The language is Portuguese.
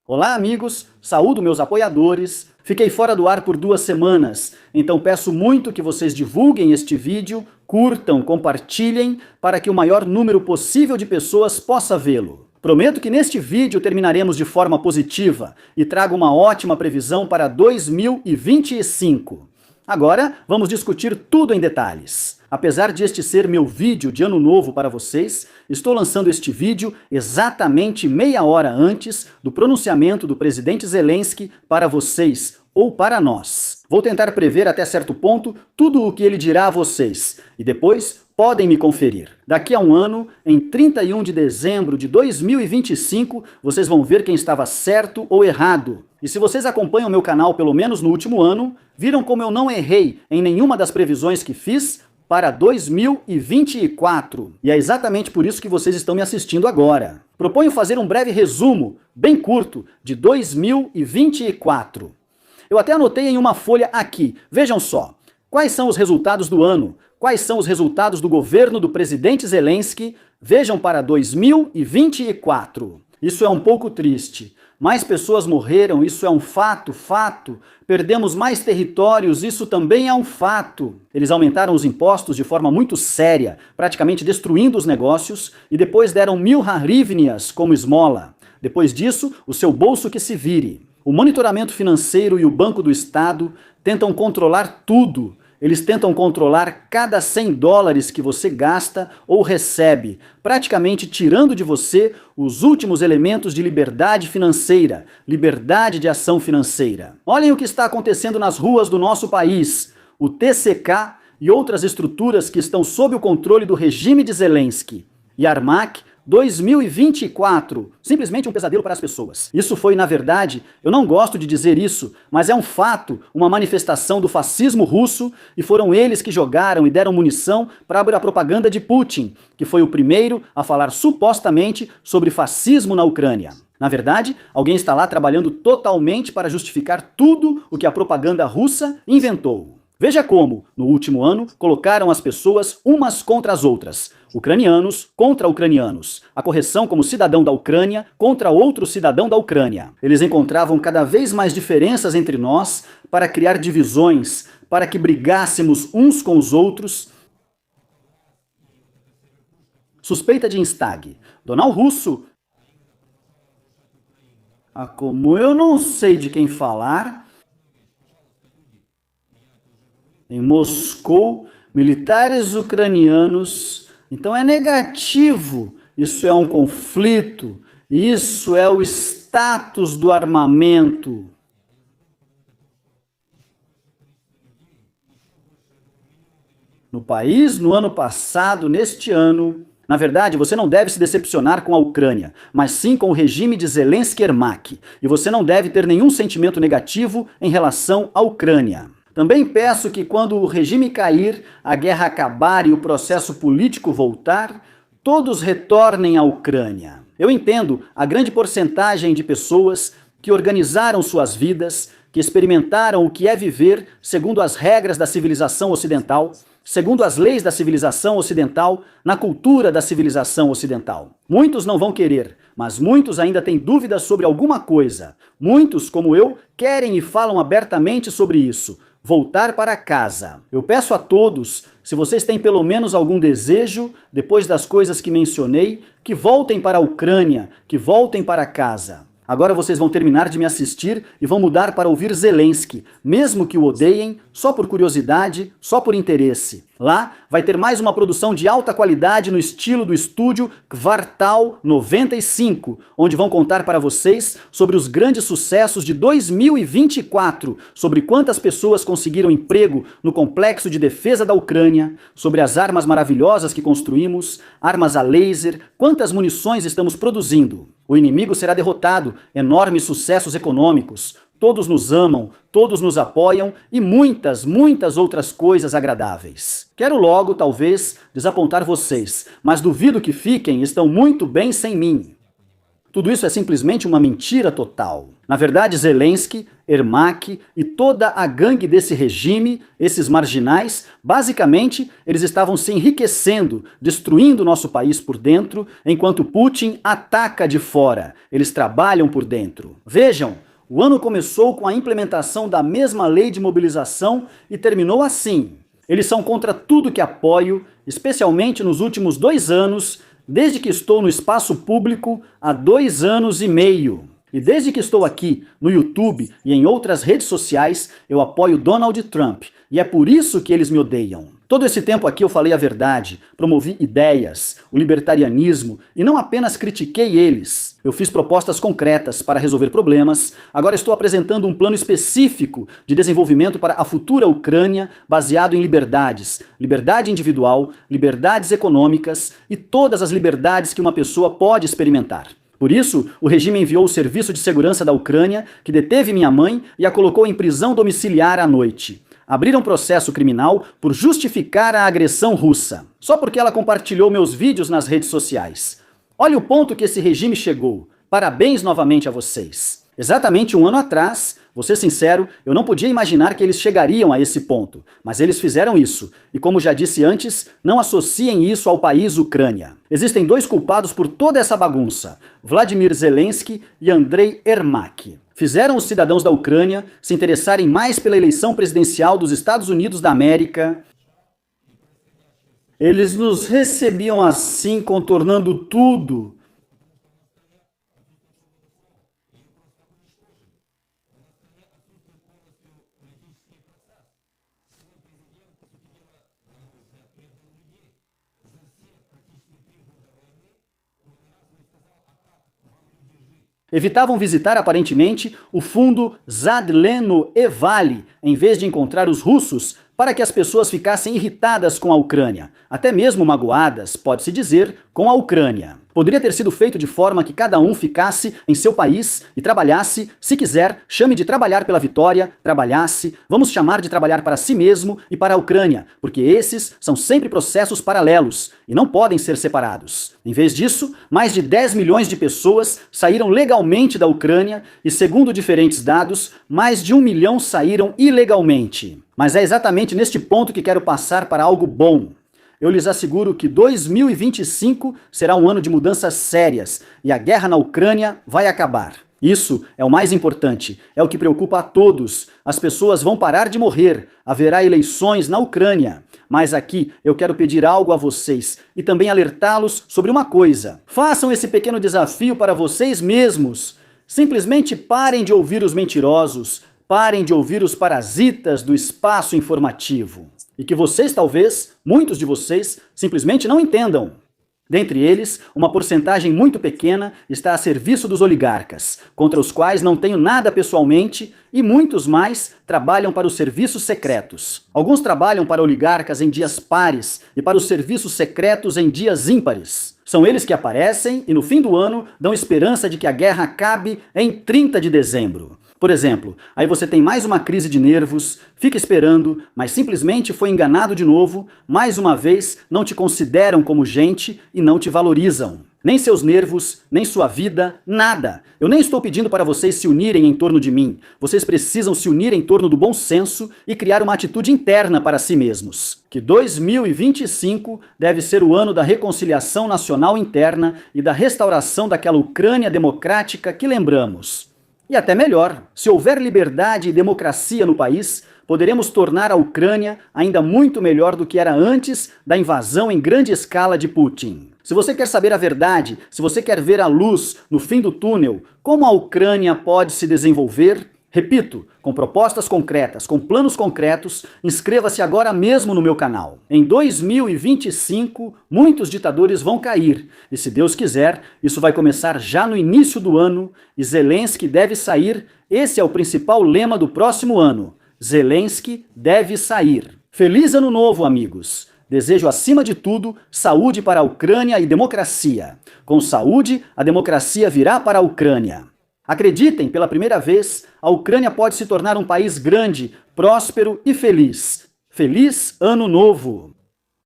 Olá, amigos! Saúdo meus apoiadores. Fiquei fora do ar por 2 semanas, então peço muito que vocês divulguem este vídeo, curtam, compartilhem, para que o maior número possível de pessoas possa vê-lo. Prometo que neste vídeo terminaremos de forma positiva e trago uma ótima previsão para 2025. Agora, vamos discutir tudo em detalhes. Apesar de este ser meu vídeo de ano novo para vocês, estou lançando este vídeo exatamente meia hora antes do pronunciamento do presidente Zelensky para vocês, ou para nós. Vou tentar prever até certo ponto tudo o que ele dirá a vocês, e depois podem me conferir. Daqui a um ano, em 31 de dezembro de 2025, vocês vão ver quem estava certo ou errado. E se vocês acompanham meu canal pelo menos no último ano, viram como eu não errei em nenhuma das previsões que fiz para 2024. E é exatamente por isso que vocês estão me assistindo agora. Proponho fazer um breve resumo, bem curto, de 2024. Eu até anotei em uma folha aqui. Vejam só. Quais são os resultados do ano? Quais são os resultados do governo do presidente Zelensky? Vejam para 2024. Isso é um pouco triste. Mais pessoas morreram, isso é um fato. Perdemos mais territórios, isso também é um fato. Eles aumentaram os impostos de forma muito séria, praticamente destruindo os negócios, e depois deram 1000 hryvnias como esmola. Depois disso, o seu bolso que se vire. O monitoramento financeiro e o Banco do Estado tentam controlar tudo. Eles tentam controlar cada 100 dólares que você gasta ou recebe, praticamente tirando de você os últimos elementos de liberdade financeira, liberdade de ação financeira. Olhem o que está acontecendo nas ruas do nosso país. O TCK e outras estruturas que estão sob o controle do regime de Zelensky. Yarmak 2024, simplesmente um pesadelo para as pessoas. Isso foi, na verdade, eu não gosto de dizer isso, mas é um fato, uma manifestação do fascismo russo, e foram eles que jogaram e deram munição para a propaganda de Putin, que foi o primeiro a falar supostamente sobre fascismo na Ucrânia. Na verdade, alguém está lá trabalhando totalmente para justificar tudo o que a propaganda russa inventou. Veja como, no último ano, colocaram as pessoas umas contra as outras. Ucranianos contra ucranianos. A correção como cidadão da Ucrânia contra outro cidadão da Ucrânia. Eles encontravam cada vez mais diferenças entre nós para criar divisões, para que brigássemos uns com os outros. Suspeita de Instag. Donal Russo. Como eu não sei de quem falar... Em Moscou, militares ucranianos... Então é negativo, isso é um conflito, isso é o status do armamento. No país, no ano passado, neste ano... Na verdade, você não deve se decepcionar com a Ucrânia, mas sim com o regime de Zelensky-Yermak. E você não deve ter nenhum sentimento negativo em relação à Ucrânia. Também peço que quando o regime cair, a guerra acabar e o processo político voltar, todos retornem à Ucrânia. Eu entendo a grande porcentagem de pessoas que organizaram suas vidas, que experimentaram o que é viver segundo as regras da civilização ocidental, segundo as leis da civilização ocidental, na cultura da civilização ocidental. Muitos não vão querer, mas muitos ainda têm dúvidas sobre alguma coisa. Muitos, como eu, querem e falam abertamente sobre isso. Voltar para casa. Eu peço a todos, se vocês têm pelo menos algum desejo, depois das coisas que mencionei, que voltem para a Ucrânia, que voltem para casa. Agora vocês vão terminar de me assistir e vão mudar para ouvir Zelensky, mesmo que o odeiem, só por curiosidade, só por interesse. Lá vai ter mais uma produção de alta qualidade no estilo do estúdio Kvartal 95, onde vão contar para vocês sobre os grandes sucessos de 2024, sobre quantas pessoas conseguiram emprego no complexo de defesa da Ucrânia, sobre as armas maravilhosas que construímos, armas a laser, quantas munições estamos produzindo. O inimigo será derrotado, enormes sucessos econômicos, todos nos amam, todos nos apoiam e muitas outras coisas agradáveis. Quero logo, talvez, desapontar vocês, mas duvido que fiquem, estão muito bem sem mim. Tudo isso é simplesmente uma mentira total. Na verdade, Zelensky Ermak e toda a gangue desse regime, esses marginais, basicamente, eles estavam se enriquecendo, destruindo nosso país por dentro, enquanto Putin ataca de fora. Eles trabalham por dentro. Vejam, o ano começou com a implementação da mesma lei de mobilização e terminou assim. Eles são contra tudo que apoio, especialmente nos últimos 2 anos, desde que estou no espaço público há 2 anos e meio. E desde que estou aqui no YouTube e em outras redes sociais, eu apoio Donald Trump. E é por isso que eles me odeiam. Todo esse tempo aqui eu falei a verdade, promovi ideias, o libertarianismo e não apenas critiquei eles. Eu fiz propostas concretas para resolver problemas, agora estou apresentando um plano específico de desenvolvimento para a futura Ucrânia baseado em liberdades, liberdade individual, liberdades econômicas e todas as liberdades que uma pessoa pode experimentar. Por isso, o regime enviou o Serviço de Segurança da Ucrânia, que deteve minha mãe e a colocou em prisão domiciliar à noite. Abriram processo criminal por justificar a agressão russa, só porque ela compartilhou meus vídeos nas redes sociais. Olha o ponto que esse regime chegou. Parabéns novamente a vocês. Exatamente 1 ano atrás, vou ser sincero, eu não podia imaginar que eles chegariam a esse ponto, mas eles fizeram isso. E como já disse antes, não associem isso ao país Ucrânia. Existem 2 culpados por toda essa bagunça, Vladimir Zelensky e Andrei Ermak. Fizeram os cidadãos da Ucrânia se interessarem mais pela eleição presidencial dos Estados Unidos da América. Eles nos recebiam assim, contornando tudo. Evitavam visitar, aparentemente, o fundo Zadleno Evali, em vez de encontrar os russos, para que as pessoas ficassem irritadas com a Ucrânia, até mesmo magoadas, pode-se dizer, com a Ucrânia. Poderia ter sido feito de forma que cada um ficasse em seu país e trabalhasse, se quiser, chame de trabalhar pela vitória, trabalhasse, vamos chamar de trabalhar para si mesmo e para a Ucrânia, porque esses são sempre processos paralelos e não podem ser separados. Em vez disso, mais de 10 milhões de pessoas saíram legalmente da Ucrânia e, segundo diferentes dados, mais de 1 milhão saíram ilegalmente. Mas é exatamente neste ponto que quero passar para algo bom. Eu lhes asseguro que 2025 será um ano de mudanças sérias e a guerra na Ucrânia vai acabar. Isso é o mais importante, é o que preocupa a todos. As pessoas vão parar de morrer, haverá eleições na Ucrânia. Mas aqui eu quero pedir algo a vocês e também alertá-los sobre uma coisa. Façam esse pequeno desafio para vocês mesmos. Simplesmente parem de ouvir os mentirosos, parem de ouvir os parasitas do espaço informativo. E que vocês talvez, muitos de vocês, simplesmente não entendam. Dentre eles, uma porcentagem muito pequena está a serviço dos oligarcas, contra os quais não tenho nada pessoalmente, e muitos mais trabalham para os serviços secretos. Alguns trabalham para oligarcas em dias pares e para os serviços secretos em dias ímpares. São eles que aparecem e no fim do ano dão esperança de que a guerra acabe em 30 de dezembro. Por exemplo, aí você tem mais uma crise de nervos, fica esperando, mas simplesmente foi enganado de novo, mais uma vez não te consideram como gente e não te valorizam. Nem seus nervos, nem sua vida, nada. Eu nem estou pedindo para vocês se unirem em torno de mim. Vocês precisam se unir em torno do bom senso e criar uma atitude interna para si mesmos. Que 2025 deve ser o ano da reconciliação nacional interna e da restauração daquela Ucrânia democrática que lembramos. E até melhor, se houver liberdade e democracia no país, poderemos tornar a Ucrânia ainda muito melhor do que era antes da invasão em grande escala de Putin. Se você quer saber a verdade, se você quer ver a luz no fim do túnel, como a Ucrânia pode se desenvolver, repito, com propostas concretas, com planos concretos, inscreva-se agora mesmo no meu canal. Em 2025, muitos ditadores vão cair, e se Deus quiser, isso vai começar já no início do ano, e Zelensky deve sair. Esse é o principal lema do próximo ano. Zelensky deve sair. Feliz Ano Novo, amigos! Desejo, acima de tudo, saúde para a Ucrânia e democracia. Com saúde, a democracia virá para a Ucrânia. Acreditem, pela primeira vez, a Ucrânia pode se tornar um país grande, próspero e feliz. Feliz Ano Novo!